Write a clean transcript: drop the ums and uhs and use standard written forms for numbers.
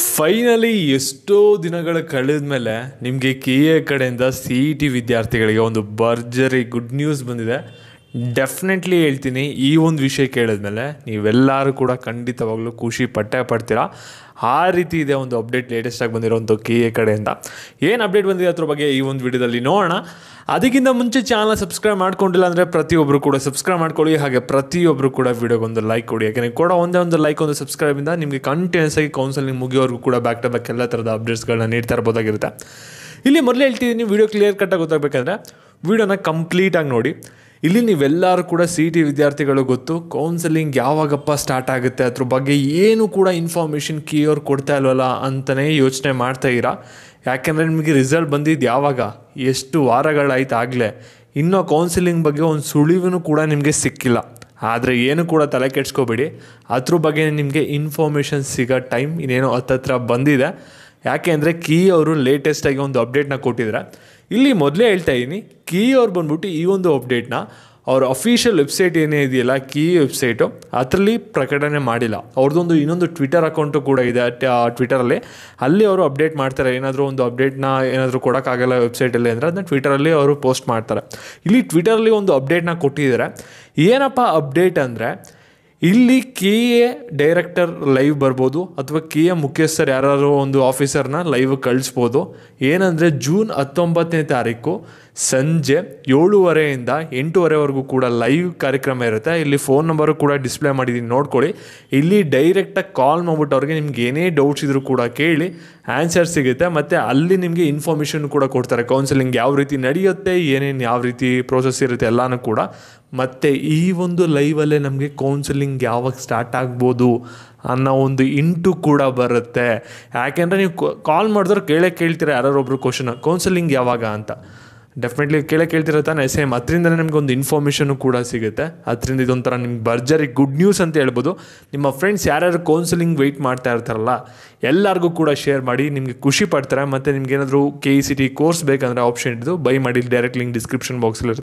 Finally ಎಷ್ಟೋ ದಿನಗಳ ಕಳೆದ ಮೇಲೆ ನಿಮಗೆ ಕೆ ಎ ಕಡೆಯಿಂದ ಸಿ ಇ ಟಿ ವಿದ್ಯಾರ್ಥಿಗಳಿಗೆ ಒಂದು ಭರ್ಜರಿ ಗುಡ್ ನ್ಯೂಸ್ ಬಂದಿದೆ. ಡೆಫಿನೆಟ್ಲಿ ಹೇಳ್ತೀನಿ, ಈ ಒಂದು ವಿಷಯ ಕೇಳಿದ್ಮೇಲೆ ನೀವೆಲ್ಲರೂ ಕೂಡ ಖಂಡಿತವಾಗ್ಲೂ ಖುಷಿ ಪಡ್ತೀರಾ. ಆ ರೀತಿ ಇದೆ ಒಂದು ಅಪ್ಡೇಟ್ ಲೇಟೆಸ್ಟಾಗಿ ಬಂದಿರೋಂಥ ಕೆ ಎ ಕಡೆಯಿಂದ. ಏನು ಅಪ್ಡೇಟ್ ಬಂದಿದೆ ಅದ್ರ ಬಗ್ಗೆ ಈ ಒಂದು ವಿಡಿಯೋದಲ್ಲಿ ನೋಡೋಣ. ಅದಕ್ಕಿಂತ ಮುಂಚೆ ಚಾನಲ್ ಸಬ್ಸ್ಕ್ರೈಬ್ ಮಾಡ್ಕೊಂಡಿಲ್ಲ ಅಂದರೆ ಪ್ರತಿಯೊಬ್ಬರು ಕೂಡ ಸಬ್ಸ್ಕ್ರೈಬ್ ಮಾಡ್ಕೊಳ್ಳಿ. ಹಾಗೆ ಪ್ರತಿಯೊಬ್ಬರು ಕೂಡ ವಿಡಿಯೋಗೊಂದು ಲೈಕ್ ಕೊಡಿ. ಯಾಕೆಂದರೆ ಕೂಡ ಒಂದೇ ಒಂದು ಲೈಕ್, ಒಂದು ಸಬ್ಸ್ಕ್ರೈಬಿಂದ ನಿಮಗೆ ಕಂಟಿನ್ಯೂಸ್ ಆಗಿ ಕೌನ್ಸಲಿಂಗ್ ಮುಗಿಯೋವರೆಗೂ ಕೂಡ ಬ್ಯಾಕ್ ಟು ಬ್ಯಾಕ್ ಎಲ್ಲ ಥರದ ಅಪ್ಡೇಟ್ಸ್ಗಳನ್ನ ನೀಡ್ತಾ ಇರ್ಬೋದಾಗಿರುತ್ತೆ. ಇಲ್ಲಿ ಮೊದಲೇ ಹೇಳ್ತಿದ್ದೀನಿ, ವಿಡಿಯೋ ಕ್ಲಿಯರ್ ಕಟ್ಟಾಗಿ ಗೊತ್ತಾಗಬೇಕಂದ್ರೆ ವಿಡಿಯೋನ ಕಂಪ್ಲೀಟಾಗಿ ನೋಡಿ. ಇಲ್ಲಿ ನೀವೆಲ್ಲರೂ ಕೂಡ ಸಿ ಟಿ ವಿದ್ಯಾರ್ಥಿಗಳು ಗೊತ್ತು, ಕೌನ್ಸಲಿಂಗ್ ಯಾವಾಗಪ್ಪ ಸ್ಟಾರ್ಟ್ ಆಗುತ್ತೆ ಅದ್ರ ಬಗ್ಗೆ ಏನು ಕೂಡ ಇನ್ಫಾರ್ಮೇಷನ್ ಕೀಯವ್ರು ಕೊಡ್ತಾ ಇಲ್ವಲ್ಲ ಅಂತಲೇ ಯೋಚನೆ ಮಾಡ್ತಾಯಿರಾ. ಯಾಕೆಂದರೆ ನಿಮಗೆ ರಿಸಲ್ಟ್ ಬಂದಿದ್ದು ಯಾವಾಗ, ಎಷ್ಟು ವಾರಗಳಾಯ್ತು ಆಗಲೇ, ಇನ್ನೂ ಕೌನ್ಸಿಲಿಂಗ್ ಬಗ್ಗೆ ಒಂದು ಸುಳಿವು ಕೂಡ ನಿಮಗೆ ಸಿಕ್ಕಿಲ್ಲ. ಆದರೆ ಏನು ಕೂಡ ತಲೆ ಕೆಡ್ಸ್ಕೋಬೇಡಿ, ಅದ್ರ ಬಗ್ಗೆ ನಿಮಗೆ ಇನ್ಫಾರ್ಮೇಷನ್ ಸಿಗೋ ಟೈಮ್ ಇನ್ನೇನೋ ಹತ್ತತ್ರ ಬಂದಿದೆ. ಯಾಕೆ ಅಂದರೆ ಕೀ ಅವರು ಲೇಟೆಸ್ಟಾಗಿ ಒಂದು ಅಪ್ಡೇಟ್ನ ಕೊಟ್ಟಿದ್ದಾರೆ. ಇಲ್ಲಿ ಮೊದಲೇ ಹೇಳ್ತಾ ಇದ್ದೀನಿ, ಕೀ ಅವ್ರು ಬಂದ್ಬಿಟ್ಟು ಈ ಒಂದು ಅಪ್ಡೇಟ್ನ ಅವ್ರ ಅಫಿಷಿಯಲ್ ವೆಬ್ಸೈಟ್ ಏನೇ ಇದೆಯಲ್ಲ ಕೀ ವೆಬ್ಸೈಟು, ಅದರಲ್ಲಿ ಪ್ರಕಟಣೆ ಮಾಡಿಲ್ಲ. ಅವ್ರದ್ದೊಂದು ಇನ್ನೊಂದು ಟ್ವಿಟರ್ ಅಕೌಂಟು ಕೂಡ ಇದೆ ಟ್ವಿಟರಲ್ಲಿ, ಅಲ್ಲಿ ಅವರು ಅಪ್ಡೇಟ್ ಮಾಡ್ತಾರೆ. ಏನಾದರೂ ಒಂದು ಅಪ್ಡೇಟ್ನ ಏನಾದರೂ ಕೊಡೋಕ್ಕಾಗಲ್ಲ ವೆಬ್ಸೈಟಲ್ಲಿ ಅಂದರೆ ಅದನ್ನ ಟ್ವಿಟರಲ್ಲಿ ಅವರು ಪೋಸ್ಟ್ ಮಾಡ್ತಾರೆ. ಇಲ್ಲಿ ಟ್ವಿಟರಲ್ಲಿ ಒಂದು ಅಪ್ಡೇಟ್ನ ಕೊಟ್ಟಿದ್ದಾರೆ. ಏನಪ್ಪ ಅಪ್ಡೇಟ್ ಅಂದರೆ, ಇಲ್ಲಿ ಕೆ ಎ ಡೈರೆಕ್ಟರ್ ಲೈವ್ ಬರ್ಬೋದು, ಅಥವಾ ಕೆ ಎ ಮುಖ್ಯಸ್ಥರು ಯಾರು ಒಂದು ಆಫೀಸರ್ನ ಲೈವ್ ಕಳಿಸ್ಬೋದು. ಏನಂದರೆ ಜೂನ್ 19ನೇ ತಾರೀಕು ಸಂಜೆ 7:30ಇಂದ 8:30ವರೆಗೂ ಕೂಡ ಲೈವ್ ಕಾರ್ಯಕ್ರಮ ಇರುತ್ತೆ. ಇಲ್ಲಿ ಫೋನ್ ನಂಬರು ಕೂಡ ಡಿಸ್ಪ್ಲೇ ಮಾಡಿದ್ದೀನಿ, ನೋಡ್ಕೊಳ್ಳಿ. ಇಲ್ಲಿ ಡೈರೆಕ್ಟಾಗಿ ಕಾಲ್ ಮಾಡ್ಬಿಟ್ಟು ಅವ್ರಿಗೆ ನಿಮ್ಗೆ ಏನೇ ಡೌಟ್ಸ್ ಇದ್ರೂ ಕೂಡ ಕೇಳಿ ಆನ್ಸರ್ ಸಿಗುತ್ತೆ. ಮತ್ತು ಅಲ್ಲಿ ನಿಮಗೆ ಇನ್ಫಾರ್ಮೇಷನ್ ಕೂಡ ಕೊಡ್ತಾರೆ, ಕೌನ್ಸಿಲಿಂಗ್ ಯಾವ ರೀತಿ ನಡೆಯುತ್ತೆ, ಏನೇನು ಯಾವ ರೀತಿ ಪ್ರೋಸೆಸ್ ಇರುತ್ತೆ ಎಲ್ಲನೂ ಕೂಡ. ಮತ್ತು ಈ ಒಂದು ಲೈವಲ್ಲೇ ನಮಗೆ ಕೌನ್ಸಿಲಿಂಗ್ ಯಾವಾಗ ಸ್ಟಾರ್ಟ್ ಆಗ್ಬೋದು ಅನ್ನೋ ಒಂದು ಇಂಟು ಕೂಡ ಬರುತ್ತೆ. ಯಾಕೆಂದರೆ ನೀವು ಕಾಲ್ ಮಾಡಿದ್ರೆ ಕೇಳ್ತೀರಾ ಯಾರೊಬ್ಬರು ಕ್ವಶನ್, ಕೌನ್ಸಿಲಿಂಗ್ ಯಾವಾಗ ಅಂತ ಡೆಫಿನೆಟ್ಲಿ ಕೇಳ್ತಿರೋ ತಾನೆ. ಸೇಮ್ ಅದರಿಂದನೇ ನಮಗೆ ಒಂದು ಇನ್ಫಾರ್ಮೇಷನು ಕೂಡ ಸಿಗುತ್ತೆ. ಅದರಿಂದ ಇದೊಂಥರ ನಿಮ್ಗೆ ಭರ್ಜರಿ ಗುಡ್ ನ್ಯೂಸ್ ಅಂತ ಹೇಳ್ಬೋದು. ನಿಮ್ಮ ಫ್ರೆಂಡ್ಸ್ ಯಾರ್ಯಾರು ಕೌನ್ಸಿಲಿಂಗ್ ವೆಯ್ಟ್ ಮಾಡ್ತಾ ಇರ್ತಾರಲ್ಲ ಎಲ್ಲರಿಗೂ ಕೂಡ ಶೇರ್ ಮಾಡಿ, ನಿಮಗೆ ಖುಷಿ ಪಡ್ತಾರೆ. ಮತ್ತು ನಿಮ್ಗೆ ಏನಾದರೂ KECT ಕೋರ್ಸ್ ಬೇಕಂದರೆ ಆಪ್ಷನ್ ಇದ್ದು ಬೈ ಮಾಡಿ, ಡೈರೆಕ್ಟ್ ಲಿಂಕ್ ಡಿಸ್ಕ್ರಿಪ್ಷನ್ ಬಾಕ್ಸಲ್ಲಿ